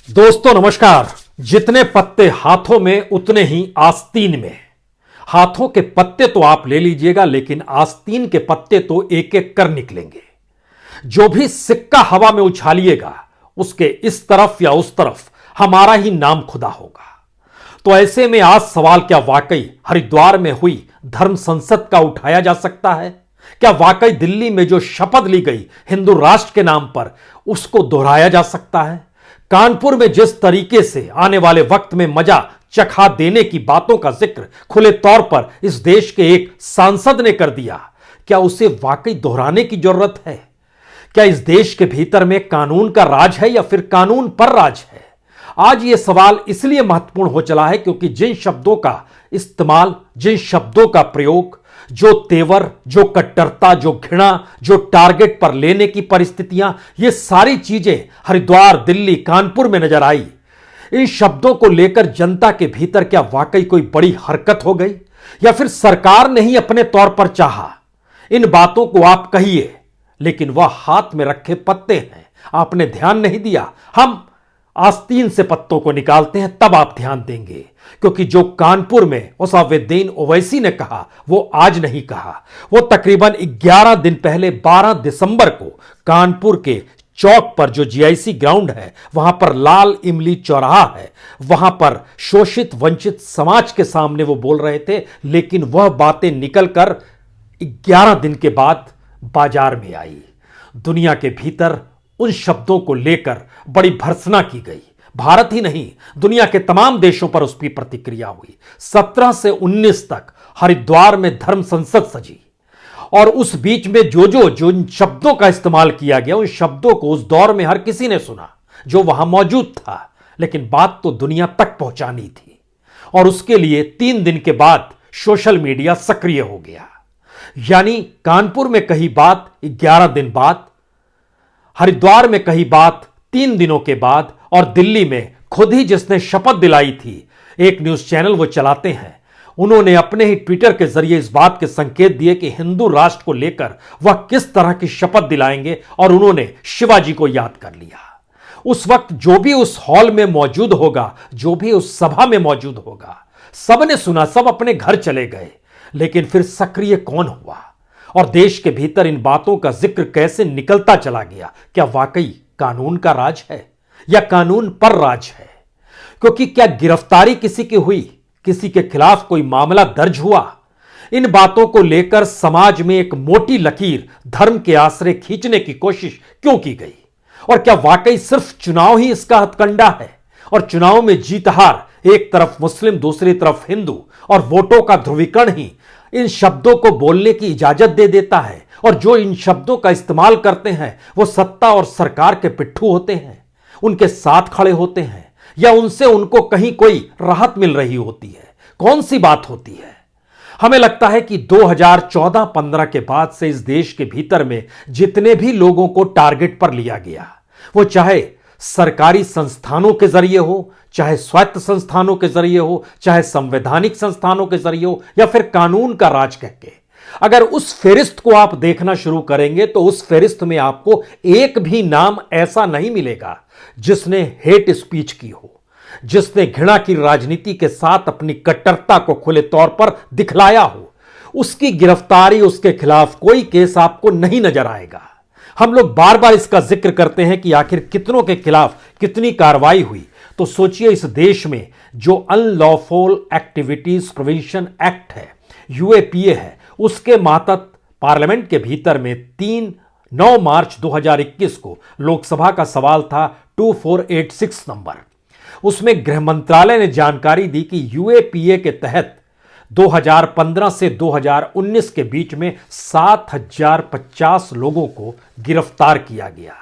दोस्तों नमस्कार। जितने पत्ते हाथों में उतने ही आस्तीन में। हाथों के पत्ते तो आप ले लीजिएगा, लेकिन आस्तीन के पत्ते तो एक एक कर निकलेंगे। जो भी सिक्का हवा में उछालिएगा उसके इस तरफ या उस तरफ हमारा ही नाम खुदा होगा। तो ऐसे में आज सवाल, क्या वाकई हरिद्वार में हुई धर्म संसद का उठाया जा सकता है? क्या वाकई दिल्ली में जो शपथ ली गई हिंदू राष्ट्र के नाम पर उसको दोहराया जा सकता है? कानपुर में जिस तरीके से आने वाले वक्त में मजा चखा देने की बातों का जिक्र खुले तौर पर इस देश के एक सांसद ने कर दिया, क्या उसे वाकई दोहराने की जरूरत है? क्या इस देश के भीतर में कानून का राज है या फिर कानून पर राज है? आज यह सवाल इसलिए महत्वपूर्ण हो चला है क्योंकि जिन शब्दों का इस्तेमाल, जिन शब्दों का प्रयोग, जो तेवर, जो कट्टरता, जो घृणा, जो टारगेट पर लेने की परिस्थितियां, ये सारी चीजें हरिद्वार, दिल्ली, कानपुर में नजर आई। इन शब्दों को लेकर जनता के भीतर क्या वाकई कोई बड़ी हरकत हो गई या फिर सरकार ने ही अपने तौर पर चाहा? इन बातों को आप कहिए, लेकिन वह हाथ में रखे पत्ते हैं, आपने ध्यान नहीं दिया। हम आस्तीन से पत्तों को निकालते हैं, तब आप ध्यान देंगे। क्योंकि जो कानपुर में मुसाविद्दीन ओवैसी ने कहा वो आज नहीं कहा। वो तकरीबन 11 दिन पहले 12 दिसंबर को कानपुर के चौक पर, जो जीआईसी ग्राउंड है, वहां पर लाल इमली चौराहा है, वहां पर शोषित वंचित समाज के सामने वो बोल रहे थे। लेकिन वह बातें निकलकर 11 दिन के बाद बाजार में आई। दुनिया के भीतर उन शब्दों को लेकर बड़ी भर्त्सना की गई। भारत ही नहीं, दुनिया के तमाम देशों पर उसकी प्रतिक्रिया हुई। 17 से 19 तक हरिद्वार में धर्म संसद सजी और उस बीच में जो इन शब्दों का इस्तेमाल किया गया, उन शब्दों को उस दौर में हर किसी ने सुना जो वहां मौजूद था। लेकिन बात तो दुनिया तक पहुंचानी थी और उसके लिए 3 दिन के बाद सोशल मीडिया सक्रिय हो गया। यानी कानपुर में कही बात 11 दिन बाद, हरिद्वार में कही बात 3 दिनों के बाद, और दिल्ली में खुद ही जिसने शपथ दिलाई थी, एक न्यूज चैनल वो चलाते हैं, उन्होंने अपने ही ट्विटर के जरिए इस बात के संकेत दिए कि हिंदू राष्ट्र को लेकर वह किस तरह की शपथ दिलाएंगे, और उन्होंने शिवाजी को याद कर लिया। उस वक्त जो भी उस हॉल में मौजूद होगा, जो भी उस सभा में मौजूद होगा, सबने सुना, सब अपने घर चले गए। लेकिन फिर सक्रिय कौन हुआ और देश के भीतर इन बातों का जिक्र कैसे निकलता चला गया? क्या वाकई कानून का राज है या कानून पर राज है? क्योंकि क्या गिरफ्तारी किसी की हुई, किसी के खिलाफ कोई मामला दर्ज हुआ? इन बातों को लेकर समाज में एक मोटी लकीर धर्म के आश्रय खींचने की कोशिश क्यों की गई? और क्या वाकई सिर्फ चुनाव ही इसका हथकंडा है और चुनाव में जीत हार, एक तरफ मुस्लिम दूसरी तरफ हिंदू, और वोटों का ध्रुवीकरण ही इन शब्दों को बोलने की इजाजत दे देता है? और जो इन शब्दों का इस्तेमाल करते हैं वो सत्ता और सरकार के पिट्ठू होते हैं, उनके साथ खड़े होते हैं, या उनसे उनको कहीं कोई राहत मिल रही होती है? कौन सी बात होती है? हमें लगता है कि 2014-15 के बाद से इस देश के भीतर में जितने भी लोगों को टारगेट पर लिया गया, वो चाहे सरकारी संस्थानों के जरिए हो, चाहे स्वायत्त संस्थानों के जरिए हो, चाहे संवैधानिक संस्थानों के जरिए हो, या फिर कानून का राज कहके, अगर उस फेरिस्त को आप देखना शुरू करेंगे तो उस फेरिस्त में आपको एक भी नाम ऐसा नहीं मिलेगा जिसने हेट स्पीच की हो, जिसने घृणा की राजनीति के साथ अपनी कट्टरता को खुले तौर पर दिखलाया हो। उसकी गिरफ्तारी, उसके खिलाफ कोई केस आपको नहीं नजर आएगा। हम लोग बार बार इसका जिक्र करते हैं कि आखिर कितनों के खिलाफ कितनी कार्रवाई हुई। तो सोचिए, इस देश में जो अनलॉफुल एक्टिविटीज प्रिवेंशन एक्ट है, यूएपीए है, उसके मातहत पार्लियामेंट के भीतर में 9 मार्च 2021 को लोकसभा का सवाल था 2486 नंबर। उसमें गृह मंत्रालय ने जानकारी दी कि यूएपीए के तहत 2015 से 2019 के बीच में 7050 लोगों को गिरफ्तार किया गया।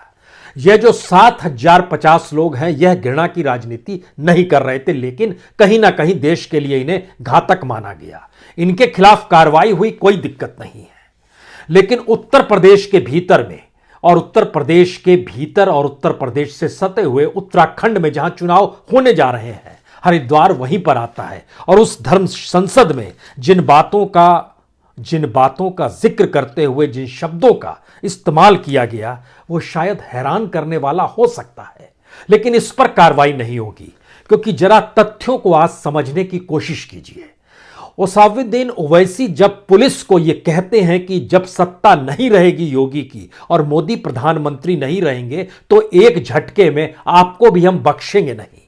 यह जो 7050 लोग हैं, यह घृणा की राजनीति नहीं कर रहे थे, लेकिन कहीं ना कहीं देश के लिए इन्हें घातक माना गया। इनके खिलाफ कार्रवाई हुई, कोई दिक्कत नहीं है। लेकिन उत्तर प्रदेश के भीतर में, और उत्तर प्रदेश के भीतर और उत्तर प्रदेश से सटे हुए उत्तराखंड में जहां चुनाव होने जा रहे हैं, हरिद्वार वहीं पर आता है। और उस धर्म संसद में जिन बातों का जिक्र करते हुए जिन शब्दों का इस्तेमाल किया गया, वो शायद हैरान करने वाला हो सकता है। लेकिन इस पर कार्रवाई नहीं होगी, क्योंकि जरा तथ्यों को आज समझने की कोशिश कीजिए। ओसामुद्दीन ओवैसी जब पुलिस को यह कहते हैं कि जब सत्ता नहीं रहेगी योगी की और मोदी प्रधानमंत्री नहीं रहेंगे तो एक झटके में आपको भी हम बख्शेंगे नहीं,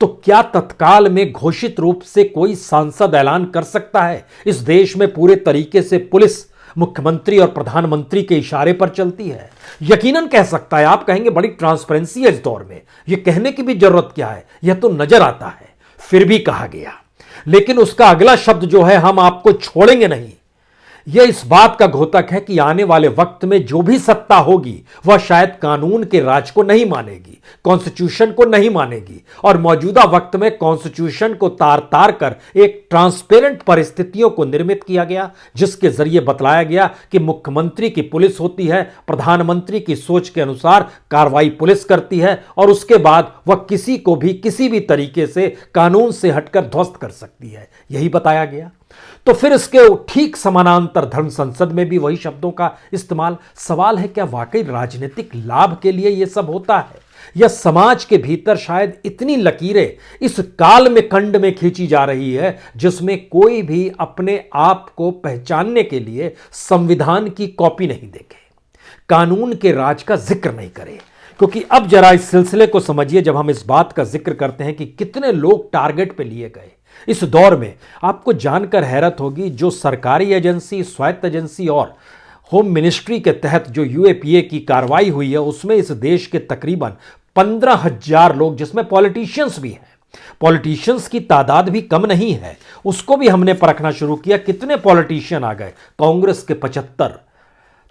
तो क्या तत्काल में घोषित रूप से कोई सांसद ऐलान कर सकता है? इस देश में पूरे तरीके से पुलिस मुख्यमंत्री और प्रधानमंत्री के इशारे पर चलती है। यकीनन कह सकता है। आप कहेंगे बड़ी ट्रांसपेरेंसी है इस दौर में, यह कहने की भी जरूरत क्या है, यह तो नजर आता है, फिर भी कहा गया। लेकिन उसका अगला शब्द जो है, हम आपको छोड़ेंगे नहीं, यह इस बात का घोतक है कि आने वाले वक्त में जो भी सत्ता होगी वह शायद कानून के राज को नहीं मानेगी, कॉन्स्टिट्यूशन को नहीं मानेगी, और मौजूदा वक्त में कॉन्स्टिट्यूशन को तार तार कर एक ट्रांसपेरेंट परिस्थितियों को निर्मित किया गया, जिसके जरिए बतलाया गया कि मुख्यमंत्री की पुलिस होती है, प्रधानमंत्री की सोच के अनुसार कार्रवाई पुलिस करती है, और उसके बाद वह किसी को भी किसी भी तरीके से कानून से हटकर ध्वस्त कर सकती है, यही बताया गया। तो फिर इसके ठीक समानांतर धर्म संसद में भी वही शब्दों का इस्तेमाल। सवाल है, क्या वाकई राजनीतिक लाभ के लिए यह सब होता है, या समाज के भीतर शायद इतनी लकीरें इस काल में खंड में खींची जा रही है जिसमें कोई भी अपने आप को पहचानने के लिए संविधान की कॉपी नहीं देखे, कानून के राज का जिक्र नहीं करे? क्योंकि अब जरा इस सिलसिले को समझिए। जब हम इस बात का जिक्र करते हैं कि कितने लोग टारगेट पे लिए गए इस दौर में, आपको जानकर हैरत होगी, जो सरकारी एजेंसी, स्वायत्त एजेंसी और होम मिनिस्ट्री के तहत जो यूएपीए की कार्रवाई हुई है, उसमें इस देश के तकरीबन 15,000 लोग, जिसमें पॉलिटिशियंस भी हैं, पॉलिटिशियंस की तादाद भी कम नहीं है, उसको भी हमने परखना शुरू किया। कितने पॉलिटिशियन आ गए? कांग्रेस के 75,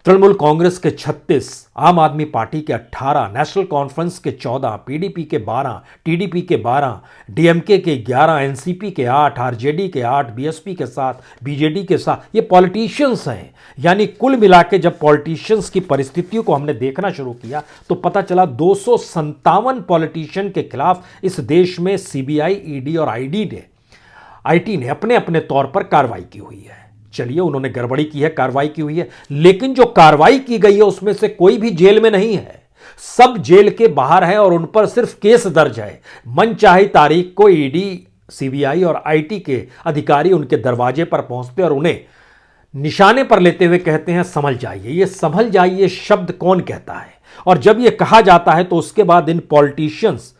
तृणमूल कांग्रेस के 36, आम आदमी पार्टी के 18, नेशनल कॉन्फ्रेंस के 14, पीडीपी के 12, टीडीपी के 12, डीएमके के 11, एनसीपी के 8, आरजेडी के 8, बीएसपी के 7, बीजेडी के 7, ये पॉलिटिशियंस हैं। यानी कुल मिला के जब पॉलिटिशियंस की परिस्थितियों को हमने देखना शुरू किया तो पता चला 257 पॉलिटिशियन के खिलाफ इस देश में सीबीआई, ईडी और आईटी ने अपने अपने तौर पर कार्रवाई की हुई है। चलिए, उन्होंने गड़बड़ी की है, कार्रवाई की हुई है, लेकिन जो कार्रवाई की गई है उसमें से कोई भी जेल में नहीं है, सब जेल के बाहर है और उन पर सिर्फ केस दर्ज है। मनचाही तारीख को ईडी, सीबीआई और आईटी के अधिकारी उनके दरवाजे पर पहुंचते और उन्हें निशाने पर लेते हुए कहते हैं संभल जाइए। ये संभल जाइए शब्द कौन कहता है? और जब यह कहा जाता है तो उसके बाद इन पॉलिटिशियंस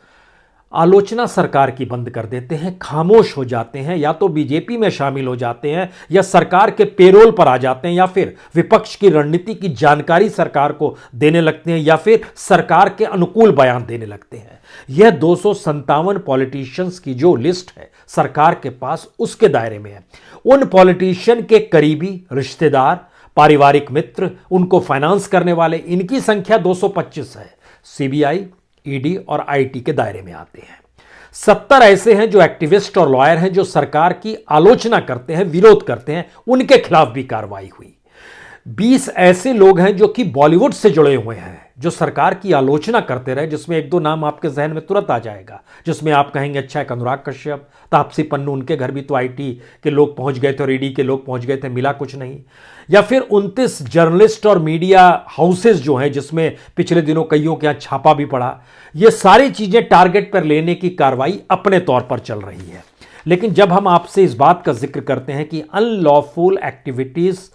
आलोचना सरकार की बंद कर देते हैं, खामोश हो जाते हैं, या तो बीजेपी में शामिल हो जाते हैं, या सरकार के पेरोल पर आ जाते हैं, या फिर विपक्ष की रणनीति की जानकारी सरकार को देने लगते हैं, या फिर सरकार के अनुकूल बयान देने लगते हैं। यह 257 पॉलिटिशियंस की जो लिस्ट है सरकार के पास, उसके दायरे में है। उन पॉलिटिशियन के करीबी रिश्तेदार, पारिवारिक मित्र, उनको फाइनेंस करने वाले, इनकी संख्या 225 है। सीबीआई, ईडी और आईटी के दायरे में आते हैं। 70 ऐसे हैं जो एक्टिविस्ट और लॉयर हैं, जो सरकार की आलोचना करते हैं, विरोध करते हैं, उनके खिलाफ भी कार्रवाई हुई। 20 ऐसे लोग हैं जो कि बॉलीवुड से जुड़े हुए हैं, जो सरकार की आलोचना करते रहे, जिसमें एक दो नाम आपके जहन में तुरंत आ जाएगा, जिसमें आप कहेंगे अच्छा, एक अनुराग कश्यप, तापसी पन्नू, उनके घर भी तो आईटी के लोग पहुंच गए थे और ईडी के लोग पहुंच गए थे, मिला कुछ नहीं। या फिर 29 जर्नलिस्ट और मीडिया हाउसेस जो हैं, जिसमें पिछले दिनों कईयों के यहां छापा भी पड़ा। ये सारी चीजें टारगेट पर लेने की कार्रवाई अपने तौर पर चल रही है। लेकिन जब हम आपसे इस बात का जिक्र करते हैं कि अनलॉफुल एक्टिविटीज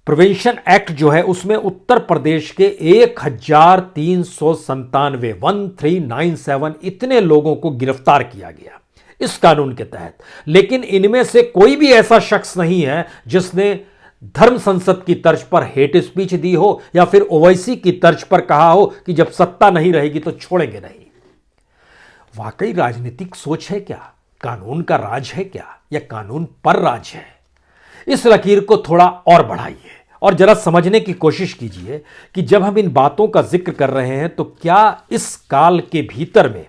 प्रिवेंशन एक्ट जो है, उसमें उत्तर प्रदेश के 1397 इतने लोगों को गिरफ्तार किया गया इस कानून के तहत। लेकिन इनमें से कोई भी ऐसा शख्स नहीं है जिसने धर्म संसद की तर्ज पर हेट स्पीच दी हो, या फिर ओवैसी की तर्ज पर कहा हो कि जब सत्ता नहीं रहेगी तो छोड़ेंगे नहीं। वाकई राजनीतिक सोच है क्या? कानून का राज है क्या, या कानून पर राज है? इस लकीर को थोड़ा और बढ़ाइए और जरा समझने की कोशिश कीजिए कि जब हम इन बातों का जिक्र कर रहे हैं तो क्या इस काल के भीतर में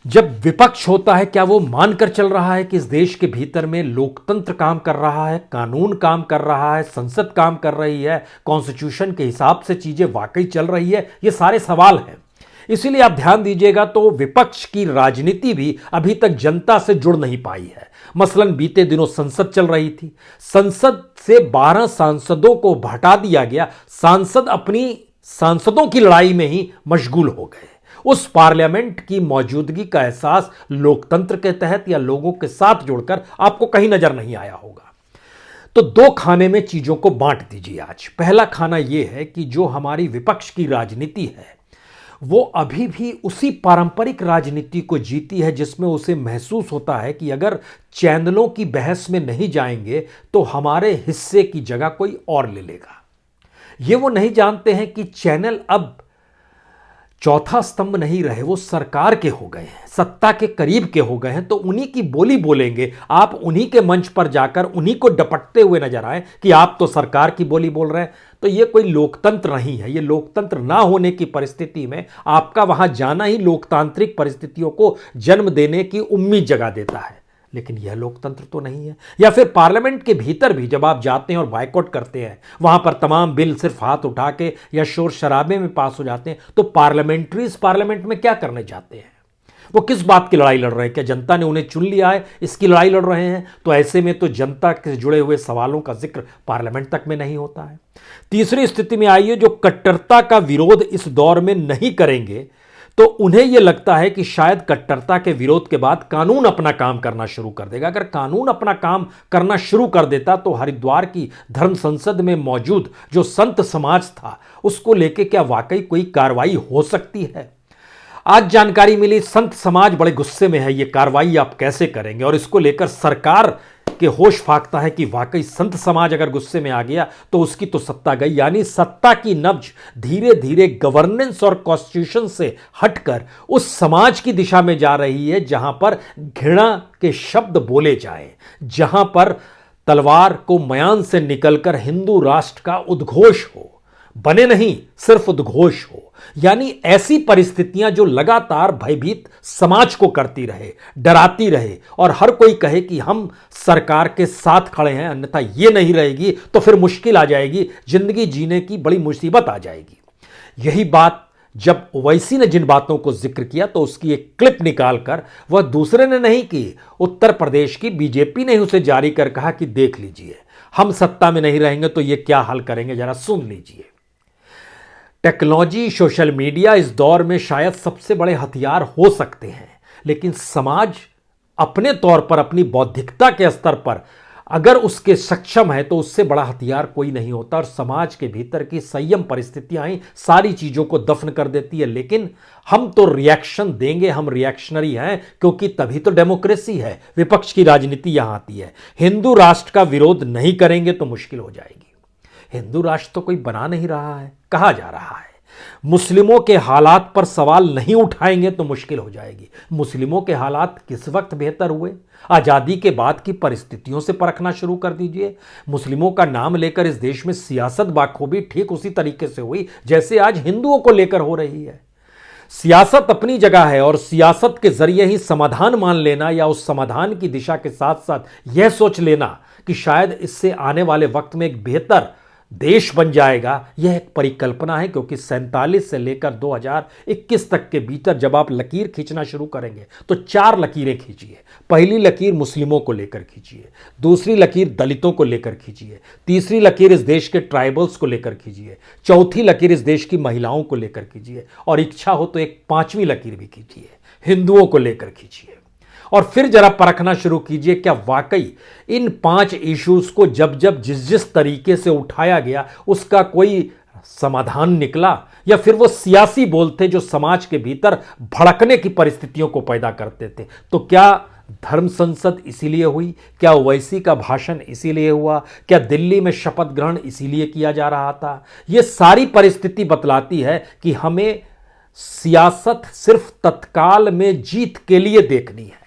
जब विपक्ष होता है, क्या वो मानकर चल रहा है कि इस देश के भीतर में लोकतंत्र काम कर रहा है, कानून काम कर रहा है, संसद काम कर रही है, कॉन्स्टिट्यूशन के हिसाब से चीजें वाकई चल रही है? ये सारे सवाल हैं। इसीलिए आप ध्यान दीजिएगा तो विपक्ष की राजनीति भी अभी तक जनता से जुड़ नहीं पाई है। मसलन बीते दिनों संसद चल रही थी, संसद से 12 सांसदों को हटा दिया गया। सांसद अपनी सांसदों की लड़ाई में ही मशगूल हो गए। उस पार्लियामेंट की मौजूदगी का एहसास लोकतंत्र के तहत या लोगों के साथ जुड़कर आपको कहीं नजर नहीं आया होगा। तो दो खाने में चीजों को बांट दीजिए। आज पहला खाना यह है कि जो हमारी विपक्ष की राजनीति है वो अभी भी उसी पारंपरिक राजनीति को जीती है जिसमें उसे महसूस होता है कि अगर चैनलों की बहस में नहीं जाएंगे तो हमारे हिस्से की जगह कोई और ले लेगा। ये वो नहीं जानते हैं कि चैनल अब चौथा स्तंभ नहीं रहे, वो सरकार के हो गए हैं, सत्ता के करीब के हो गए हैं। तो उन्हीं की बोली बोलेंगे, आप उन्हीं के मंच पर जाकर उन्हीं को डपटते हुए नजर आए कि आप तो सरकार की बोली बोल रहे हैं। तो ये कोई लोकतंत्र नहीं है। ये लोकतंत्र ना होने की परिस्थिति में आपका वहां जाना ही लोकतांत्रिक परिस्थितियों को जन्म देने की उम्मीद जगा देता है। लेकिन यह लोकतंत्र तो नहीं है। या फिर पार्लियामेंट के भीतर भी जब आप जाते हैं और बायकॉट करते हैं, वहां पर तमाम बिल सिर्फ हाथ उठा के या शोर शराबे में पास हो जाते हैं, तो पार्लियामेंट्रीज पार्लियामेंट में क्या करने जाते हैं? वो किस बात की लड़ाई लड़ रहे हैं? क्या जनता ने उन्हें चुन लिया है, इसकी लड़ाई लड़ रहे हैं? तो ऐसे में तो जनता से जुड़े हुए सवालों का जिक्र पार्लियामेंट तक में नहीं होता है। तीसरी स्थिति में आइए, जो कट्टरता का विरोध इस दौर में नहीं करेंगे तो उन्हें यह लगता है कि शायद कट्टरता के विरोध के बाद कानून अपना काम करना शुरू कर देगा। अगर कानून अपना काम करना शुरू कर देता तो हरिद्वार की धर्म संसद में मौजूद जो संत समाज था उसको लेके क्या वाकई कोई कार्रवाई हो सकती है? आज जानकारी मिली, संत समाज बड़े गुस्से में है। ये कार्रवाई आप कैसे करेंगे? और इसको लेकर सरकार के होश फाकता है कि वाकई संत समाज अगर गुस्से में आ गया तो उसकी तो सत्ता गई। यानी सत्ता की नब्ज धीरे धीरे गवर्नेंस और कॉन्स्टिट्यूशन से हटकर उस समाज की दिशा में जा रही है जहां पर घृणा के शब्द बोले जाएं, जहां पर तलवार को मयान से निकलकर हिंदू राष्ट्र का उद्घोष हो, बने नहीं सिर्फ उद्घोष हो। यानी ऐसी परिस्थितियां जो लगातार भयभीत समाज को करती रहे, डराती रहे और हर कोई कहे कि हम सरकार के साथ खड़े हैं, अन्यथा ये नहीं रहेगी तो फिर मुश्किल आ जाएगी, जिंदगी जीने की बड़ी मुसीबत आ जाएगी। यही बात जब ओवैसी ने जिन बातों को जिक्र किया तो उसकी एक क्लिप निकालकर, वह दूसरे ने नहीं की, उत्तर प्रदेश की बीजेपी ने उसे जारी कर कहा कि देख लीजिए, हम सत्ता में नहीं रहेंगे तो ये क्या हल करेंगे, जरा सुन लीजिए। टेक्नोलॉजी, सोशल मीडिया इस दौर में शायद सबसे बड़े हथियार हो सकते हैं, लेकिन समाज अपने तौर पर अपनी बौद्धिकता के स्तर पर अगर उसके सक्षम है तो उससे बड़ा हथियार कोई नहीं होता। और समाज के भीतर की संयम परिस्थितियां ही सारी चीजों को दफन कर देती है। लेकिन हम तो रिएक्शन देंगे, हम रिएक्शनरी हैं, क्योंकि तभी तो डेमोक्रेसी है, विपक्ष की राजनीति यहां आती है। हिंदू राष्ट्र का विरोध नहीं करेंगे तो मुश्किल हो जाएगी। हिंदू राष्ट्र तो कोई बना नहीं रहा है, कहा जा रहा है। मुस्लिमों के हालात पर सवाल नहीं उठाएंगे तो मुश्किल हो जाएगी। मुस्लिमों के हालात किस वक्त बेहतर हुए? आजादी के बाद की परिस्थितियों से परखना शुरू कर दीजिए। मुस्लिमों का नाम लेकर इस देश में सियासत बाखूबी ठीक उसी तरीके से हुई जैसे आज हिंदुओं को लेकर हो रही है। सियासत अपनी जगह है और सियासत के जरिए ही समाधान मान लेना या उस समाधान की दिशा के साथ साथ यह सोच लेना कि शायद इससे आने वाले वक्त में एक बेहतर देश बन जाएगा, यह एक परिकल्पना है। क्योंकि 47 से लेकर 2021 तक के भीतर जब आप लकीर खींचना शुरू करेंगे तो 4 लकीरें खींचिए। पहली लकीर मुस्लिमों को लेकर खींचिए, दूसरी लकीर दलितों को लेकर खींचिए, तीसरी लकीर इस देश के ट्राइबल्स को लेकर खींचिए, चौथी लकीर इस देश की महिलाओं को लेकर खींचिए और इच्छा हो तो एक 5वीं लकीर भी खींचिए, हिंदुओं को लेकर खींचिए। और फिर जरा परखना शुरू कीजिए क्या वाकई इन 5 इश्यूज को जब जब जिस तरीके से उठाया गया उसका कोई समाधान निकला, या फिर वो सियासी बोल थे जो समाज के भीतर भड़कने की परिस्थितियों को पैदा करते थे। तो क्या धर्म संसद इसीलिए हुई? क्या ओवैसी का भाषण इसीलिए हुआ? क्या दिल्ली में शपथ ग्रहण इसीलिए किया जा रहा था? ये सारी परिस्थिति बतलाती है कि हमें सियासत सिर्फ तत्काल में जीत के लिए देखनी है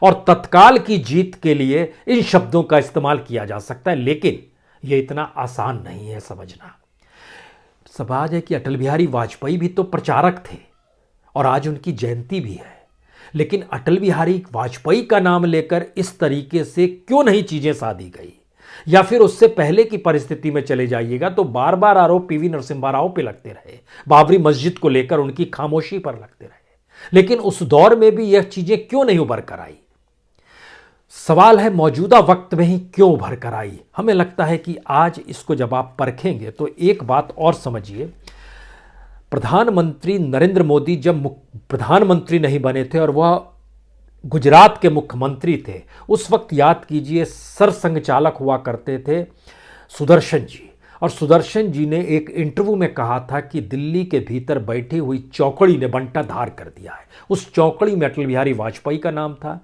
और तत्काल की जीत के लिए इन शब्दों का इस्तेमाल किया जा सकता है, लेकिन यह इतना आसान नहीं है समझना। सवाल है कि अटल बिहारी वाजपेयी भी तो प्रचारक थे और आज उनकी जयंती भी है, लेकिन अटल बिहारी वाजपेयी का नाम लेकर इस तरीके से क्यों नहीं चीजें साधी गई? या फिर उससे पहले की परिस्थिति में चले जाइएगा तो बार बार आरोप पीवी नरसिम्हा राव पे लगते रहे, बाबरी मस्जिद को लेकर उनकी खामोशी पर लगते रहे, लेकिन उस दौर में भी यह चीजें क्यों नहीं उभर कर आई? सवाल है मौजूदा वक्त में ही क्यों उभर कर आई? हमें लगता है कि आज इसको जब आप परखेंगे तो एक बात और समझिए, प्रधानमंत्री नरेंद्र मोदी जब प्रधानमंत्री नहीं बने थे और वह गुजरात के मुख्यमंत्री थे, उस वक्त याद कीजिए सरसंघ चालक हुआ करते थे सुदर्शन जी। और सुदर्शन जी ने एक इंटरव्यू में कहा था कि दिल्ली के भीतर बैठी हुई चौकड़ी ने बंटा धार कर दिया है। उस चौकड़ी में अटल बिहारी वाजपेयी का नाम था,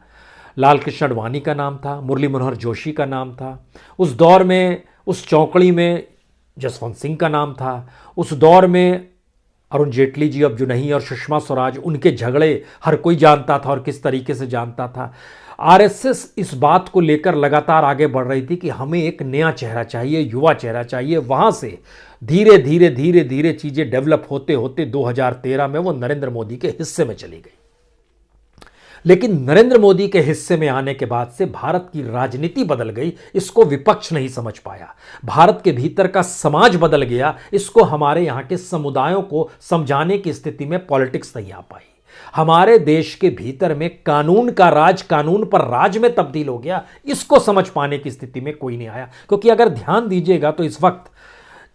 लाल कृष्ण आडवाणी का नाम था, मुरली मनोहर जोशी का नाम था। उस दौर में उस चौकड़ी में जसवंत सिंह का नाम था। उस दौर में अरुण जेटली जी अब जो नहीं, और सुषमा स्वराज, उनके झगड़े हर कोई जानता था और किस तरीके से जानता था। आरएसएस इस बात को लेकर लगातार आगे बढ़ रही थी कि हमें एक नया चेहरा चाहिए, युवा चेहरा चाहिए। वहां से धीरे धीरे धीरे धीरे चीजें डेवलप होते होते 2013 में वो नरेंद्र मोदी के हिस्से में चली गई। लेकिन नरेंद्र मोदी के हिस्से में आने के बाद से भारत की राजनीति बदल गई, इसको विपक्ष नहीं समझ पाया। भारत के भीतर का समाज बदल गया, इसको हमारे यहाँ के समुदायों को समझाने की स्थिति में पॉलिटिक्स नहीं आ पाई। हमारे देश के भीतर में कानून का राज कानून पर राज में तब्दील हो गया, इसको समझ पाने की स्थिति में कोई नहीं आया। क्योंकि अगर ध्यान दीजिएगा तो इस वक्त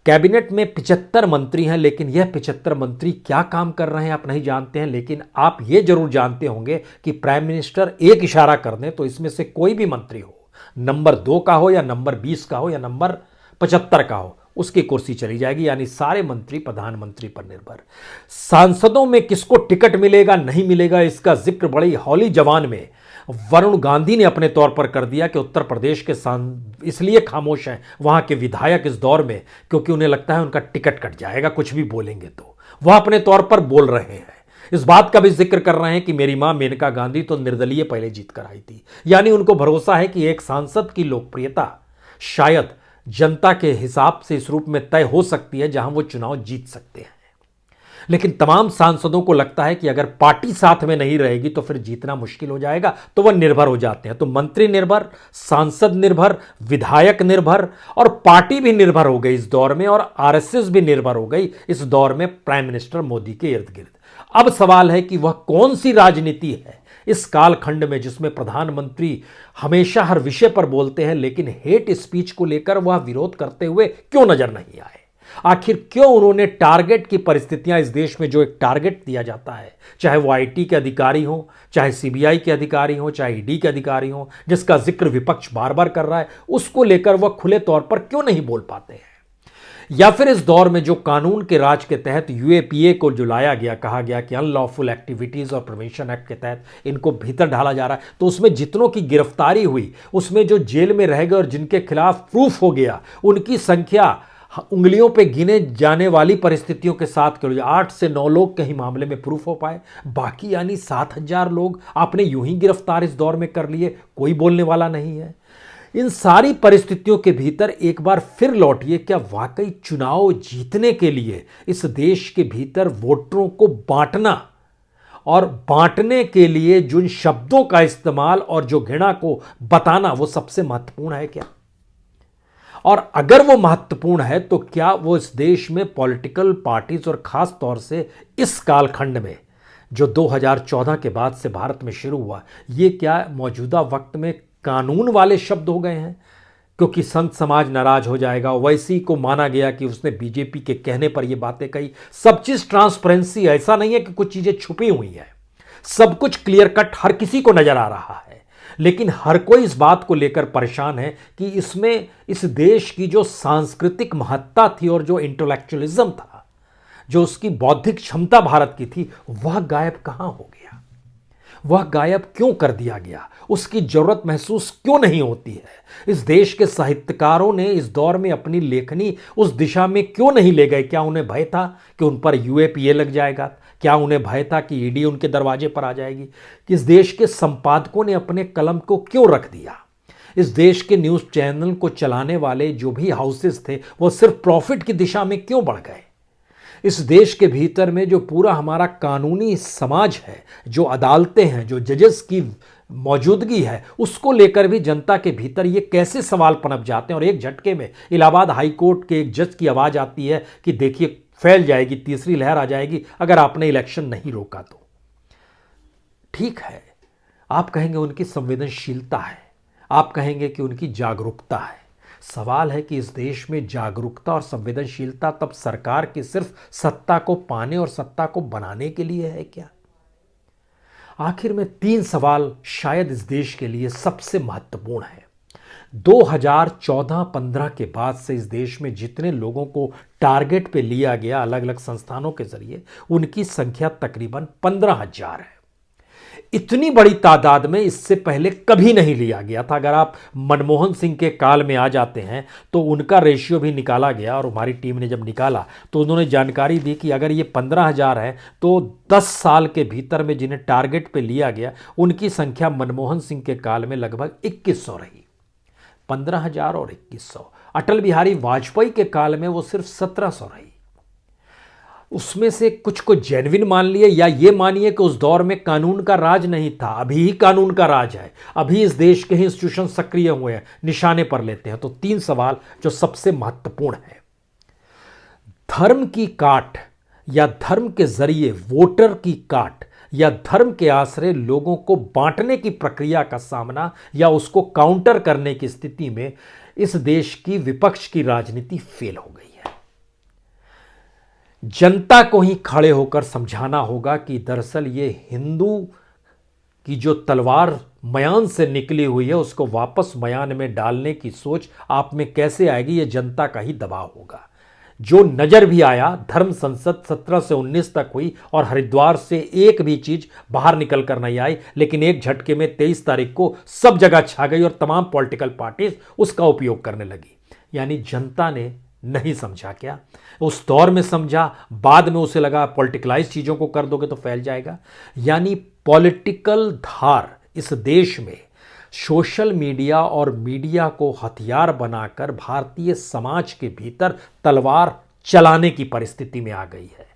कैबिनेट में 75 मंत्री हैं, लेकिन यह 75 मंत्री क्या काम कर रहे हैं आप नहीं जानते हैं। लेकिन आप यह जरूर जानते होंगे कि प्राइम मिनिस्टर एक इशारा कर दें तो इसमें से कोई भी मंत्री हो, नंबर 2 का हो या नंबर 20 का हो या नंबर 75 का हो, उसकी कुर्सी चली जाएगी। यानी सारे मंत्री प्रधानमंत्री पर निर्भर। सांसदों में किसको टिकट मिलेगा नहीं मिलेगा, इसका जिक्र बड़ी हौली जवान में वरुण गांधी ने अपने तौर पर कर दिया कि उत्तर प्रदेश के इसलिए खामोश हैं वहां के विधायक इस दौर में, क्योंकि उन्हें लगता है उनका टिकट कट जाएगा, कुछ भी बोलेंगे तो। वह अपने तौर पर बोल रहे हैं, इस बात का भी जिक्र कर रहे हैं कि मेरी मां मेनका गांधी तो निर्दलीय पहले जीत कर आई थी। यानी उनको भरोसा है कि एक सांसद की लोकप्रियता शायद जनता के हिसाब से इस रूप में तय हो सकती है जहां वो चुनाव जीत सकते हैं। लेकिन तमाम सांसदों को लगता है कि अगर पार्टी साथ में नहीं रहेगी तो फिर जीतना मुश्किल हो जाएगा, तो वह निर्भर हो जाते हैं। तो मंत्री निर्भर, सांसद निर्भर, विधायक निर्भर और पार्टी भी निर्भर हो गई इस दौर में, और आरएसएस भी निर्भर हो गई इस दौर में प्राइम मिनिस्टर मोदी के इर्द गिर्द। अब सवाल है कि वह कौन सी राजनीति है इस कालखंड में जिसमें प्रधानमंत्री हमेशा हर विषय पर बोलते हैं, लेकिन हेट स्पीच को लेकर वह विरोध करते हुए क्यों नजर नहीं आए। आखिर क्यों उन्होंने टारगेट की परिस्थितियां इस देश में, जो एक टारगेट दिया जाता है, चाहे वो आईटी के अधिकारी हो, चाहे सीबीआई के अधिकारी हो, चाहे ईडी के अधिकारी हो, जिसका जिक्र विपक्ष बार बार कर रहा है, उसको लेकर वह खुले तौर पर क्यों नहीं बोल पाते हैं। या फिर इस दौर में जो कानून के राज के तहत यूएपीए को जो लाया गया, कहा गया कि अनलॉफुल एक्टिविटीज और प्रिवेंशन एक्ट के तहत इनको भीतर ढाला जा रहा है, तो उसमें जितनों की गिरफ्तारी हुई, उसमें जो जेल में रह गए और जिनके खिलाफ प्रूफ हो गया, उनकी संख्या उंगलियों पे गिने जाने वाली परिस्थितियों के साथ केवल 8 से 9 लोग कहीं मामले में प्रूफ हो पाए। बाकी यानी 7,000 लोग आपने यूं ही गिरफ्तार इस दौर में कर लिए, कोई बोलने वाला नहीं है। इन सारी परिस्थितियों के भीतर एक बार फिर लौटिए, क्या वाकई चुनाव जीतने के लिए इस देश के भीतर वोटरों को बांटना और बांटने के लिए जिन शब्दों का इस्तेमाल और जो घृणा को बताना वो सबसे महत्वपूर्ण है क्या? और अगर वो महत्वपूर्ण है तो क्या वो इस देश में पॉलिटिकल पार्टीज और खास तौर से इस कालखंड में जो 2014 के बाद से भारत में शुरू हुआ, ये क्या मौजूदा वक्त में कानून वाले शब्द हो गए हैं? क्योंकि संत समाज नाराज हो जाएगा, वैसी को माना गया कि उसने बीजेपी के कहने पर ये बातें कही। सब चीज ट्रांसपेरेंसी, ऐसा नहीं है कि कुछ चीजें छुपी हुई है, सब कुछ क्लियर कट हर किसी को नजर आ रहा है। लेकिन हर कोई इस बात को लेकर परेशान है कि इसमें इस देश की जो सांस्कृतिक महत्ता थी और जो इंटेलेक्चुअलिज्म था, जो उसकी बौद्धिक क्षमता भारत की थी, वह गायब कहां हो गया? वह गायब क्यों कर दिया गया? उसकी जरूरत महसूस क्यों नहीं होती है? इस देश के साहित्यकारों ने इस दौर में अपनी लेखनी उस दिशा में क्यों नहीं ले गए? क्या उन्हें भय था कि उन पर यूएपीए लग जाएगा? क्या उन्हें भय था कि ईडी उनके दरवाजे पर आ जाएगी? इस देश के संपादकों ने अपने कलम को क्यों रख दिया? इस देश के न्यूज चैनल को चलाने वाले जो भी हाउसेस थे, वो सिर्फ प्रॉफिट की दिशा में क्यों बढ़ गए? इस देश के भीतर में जो पूरा हमारा कानूनी समाज है, जो अदालतें हैं, जो जजेस की मौजूदगी है, उसको लेकर भी जनता के भीतर ये कैसे सवाल पनप जाते हैं। और एक झटके में इलाहाबाद हाई कोर्ट के एक जज की आवाज आती है कि देखिए फैल जाएगी, तीसरी लहर आ जाएगी अगर आपने इलेक्शन नहीं रोका तो। ठीक है, आप कहेंगे उनकी संवेदनशीलता है, आप कहेंगे कि उनकी जागरूकता है। सवाल है कि इस देश में जागरूकता और संवेदनशीलता तब सरकार की सिर्फ सत्ता को पाने और सत्ता को बनाने के लिए है क्या? आखिर में 3 सवाल शायद इस देश के लिए सबसे महत्वपूर्ण है। 2014-15 के बाद से इस देश में जितने लोगों को टारगेट पे लिया गया अलग अलग संस्थानों के जरिए, उनकी संख्या तकरीबन 15,000 है। इतनी बड़ी तादाद में इससे पहले कभी नहीं लिया गया था। अगर आप मनमोहन सिंह के काल में आ जाते हैं तो उनका रेशियो भी निकाला गया, और हमारी टीम ने जब निकाला तो उन्होंने जानकारी दी कि अगर ये 15,000 है तो 10 साल के भीतर में जिन्हें टारगेट पे लिया गया उनकी संख्या मनमोहन सिंह के काल में लगभग 2100 रही। 15,000 और 2100। अटल बिहारी वाजपेयी के काल में वो सिर्फ 1700 रही। उसमें से कुछ को जेन्युइन मान लिए, या ये मानिए कि उस दौर में कानून का राज नहीं था, अभी ही कानून का राज है, अभी इस देश के ही इंस्टीट्यूशन सक्रिय हुए हैं, निशाने पर लेते हैं। तो 3 सवाल जो सबसे महत्वपूर्ण है, धर्म की काट या धर्म के जरिए वोटर की काट, या धर्म के आश्रय लोगों को बांटने की प्रक्रिया का सामना या उसको काउंटर करने की स्थिति में इस देश की विपक्ष की राजनीति फेल हो गई है। जनता को ही खड़े होकर समझाना होगा कि दरअसल ये हिंदू की जो तलवार मयान से निकली हुई है उसको वापस मयान में डालने की सोच आप में कैसे आएगी, ये जनता का ही दबाव होगा। जो नजर भी आया, धर्म संसद 17 से 19 तक हुई और हरिद्वार से एक भी चीज बाहर निकल कर नहीं आई, लेकिन एक झटके में 23 तारीख को सब जगह छा गई और तमाम पॉलिटिकल पार्टीज उसका उपयोग करने लगी। यानी जनता ने नहीं समझा क्या? उस दौर में समझा, बाद में उसे लगा पॉलिटिकलाइज चीजों को कर दोगे तो फैल जाएगा। यानी पॉलिटिकल धार इस देश में सोशल मीडिया और मीडिया को हथियार बनाकर भारतीय समाज के भीतर तलवार चलाने की परिस्थिति में आ गई है।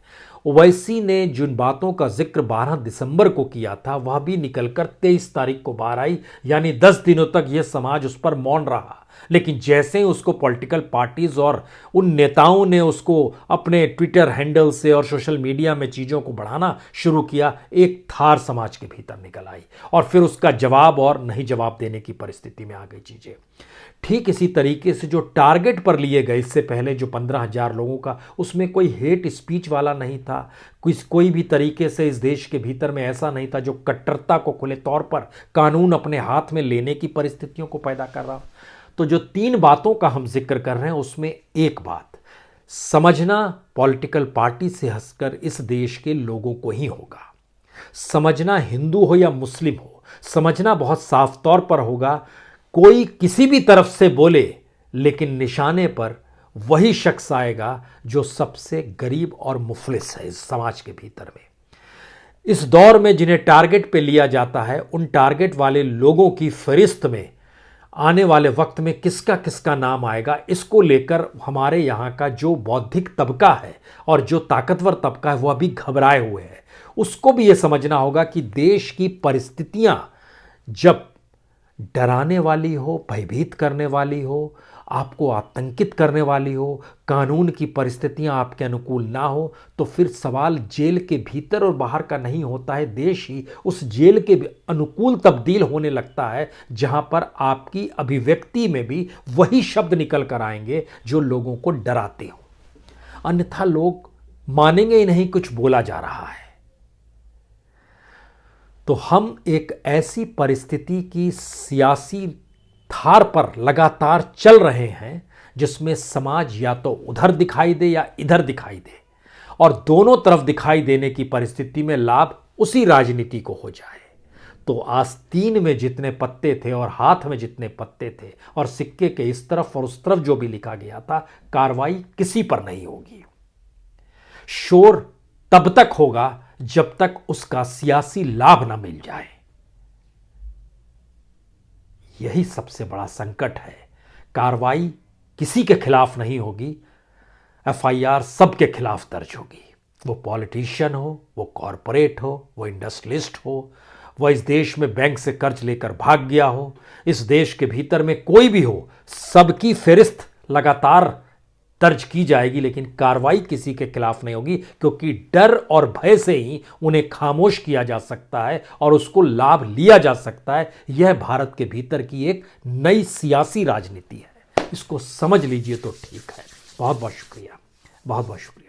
ओवैसी ने जिन बातों का जिक्र 12 दिसंबर को किया था वह भी निकलकर 23 तारीख को बाहर आई। यानी 10 दिनों तक यह समाज उस पर मौन रहा, लेकिन जैसे ही उसको पॉलिटिकल पार्टीज और उन नेताओं ने उसको अपने ट्विटर हैंडल से और सोशल मीडिया में चीज़ों को बढ़ाना शुरू किया, एक धार समाज के भीतर निकल आई और फिर उसका जवाब और नहीं जवाब देने की परिस्थिति में आ गई चीज़ें। ठीक इसी तरीके से जो टारगेट पर लिए गए इससे पहले जो 15,000 लोगों का, उसमें कोई हेट स्पीच वाला नहीं था, कोई भी तरीके से इस देश के भीतर में ऐसा नहीं था जो कट्टरता को खुले तौर पर कानून अपने हाथ में लेने की परिस्थितियों को पैदा कर रहा। तो जो 3 बातों का हम जिक्र कर रहे हैं उसमें एक बात समझना पॉलिटिकल पार्टी से हंसकर इस देश के लोगों को ही होगा। समझना हिंदू हो या मुस्लिम हो, समझना बहुत साफ तौर पर होगा। कोई किसी भी तरफ से बोले लेकिन निशाने पर वही शख्स आएगा जो सबसे गरीब और मुफलिस है इस समाज के भीतर में। इस दौर में जिन्हें टारगेट पे लिया जाता है उन टारगेट वाले लोगों की फहरिस्त में आने वाले वक्त में किसका किसका नाम आएगा, इसको लेकर हमारे यहाँ का जो बौद्धिक तबका है और जो ताकतवर तबका है वह भी घबराए हुए है। उसको भी यह समझना होगा कि देश की परिस्थितियां जब डराने वाली हो, भयभीत करने वाली हो, आपको आतंकित करने वाली हो, कानून की परिस्थितियां आपके अनुकूल ना हो, तो फिर सवाल जेल के भीतर और बाहर का नहीं होता है। देश ही उस जेल के अनुकूल तब्दील होने लगता है जहां पर आपकी अभिव्यक्ति में भी वही शब्द निकल कर आएंगे जो लोगों को डराते हो। अन्यथा लोग मानेंगे ही नहीं कुछ बोला जा रहा है। तो हम एक ऐसी परिस्थिति की सियासी धार पर लगातार चल रहे हैं जिसमें समाज या तो उधर दिखाई दे या इधर दिखाई दे, और दोनों तरफ दिखाई देने की परिस्थिति में लाभ उसी राजनीति को हो जाए। तो आस्तीन में जितने पत्ते थे और हाथ में जितने पत्ते थे और सिक्के के इस तरफ और उस तरफ जो भी लिखा गया था, कार्रवाई किसी पर नहीं होगी। शोर तब तक होगा जब तक उसका सियासी लाभ ना मिल जाए। यही सबसे बड़ा संकट है। कार्रवाई किसी के खिलाफ नहीं होगी, एफआईआर सबके खिलाफ दर्ज होगी। वो पॉलिटिशियन हो, वो कॉरपोरेट हो, वो इंडस्ट्रियलिस्ट हो, वो इस देश में बैंक से कर्ज लेकर भाग गया हो, इस देश के भीतर में कोई भी हो, सबकी फहरिस्त लगातार दर्ज की जाएगी, लेकिन कार्रवाई किसी के खिलाफ नहीं होगी, क्योंकि डर और भय से ही उन्हें खामोश किया जा सकता है और उसको लाभ लिया जा सकता है। यह भारत के भीतर की एक नई सियासी राजनीति है। इसको समझ लीजिए तो ठीक है। बहुत बहुत शुक्रिया, बहुत बहुत शुक्रिया।